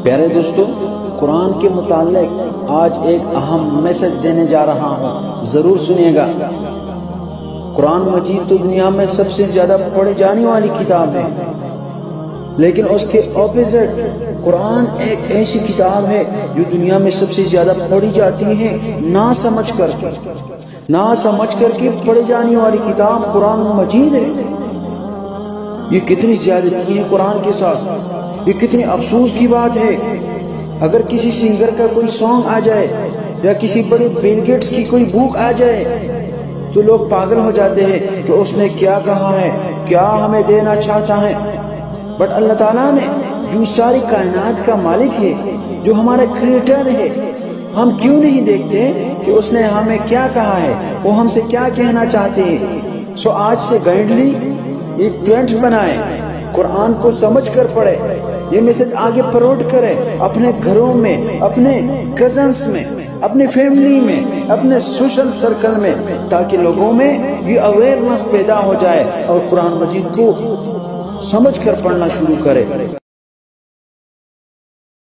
پیارے دوستو، قرآن کے متعلق آج ایک اہم میسج دینے جا رہا ہوں، ضرور سنیے گا۔ قرآن مجید تو دنیا میں سب سے زیادہ پڑھی جانے والی کتاب ہے، لیکن اس کے اپوزٹ قرآن ایک ایسی کتاب ہے جو دنیا میں سب سے زیادہ پڑھی جاتی ہے نہ سمجھ کر کے پڑھی جانے والی کتاب قرآن مجید ہے۔ یہ کتنی زیادتی ہے قرآن کے ساتھ، یہ کتنی افسوس کی بات ہے۔ اگر کسی سنگر کا کوئی سانگ آ جائے یا کسی بڑے بل گیٹس کی کوئی بک آ جائے تو لوگ پاگل ہو جاتے ہیں کہ اس نے کیا کہا ہے، کیا ہمیں دینا چاہتا ہے۔ بٹ اللہ تعالیٰ نے جو ساری کائنات کا مالک ہے، جو ہمارا کریٹر ہے، ہم کیوں نہیں دیکھتے کہ اس نے ہمیں کیا کہا ہے، وہ ہم سے کیا کہنا چاہتے ہیں۔ سو آج سے گائیڈلی ایک ٹرینڈ بنائے، قرآن کو سمجھ کر پڑھے، یہ میسج آگے پروٹ کرے اپنے گھروں میں، اپنے کزنس میں، اپنے فیملی میں، اپنے سوشل سرکل میں، تاکہ لوگوں میں یہ اویئرنس پیدا ہو جائے اور قرآن مجید کو سمجھ کر پڑھنا شروع کرے۔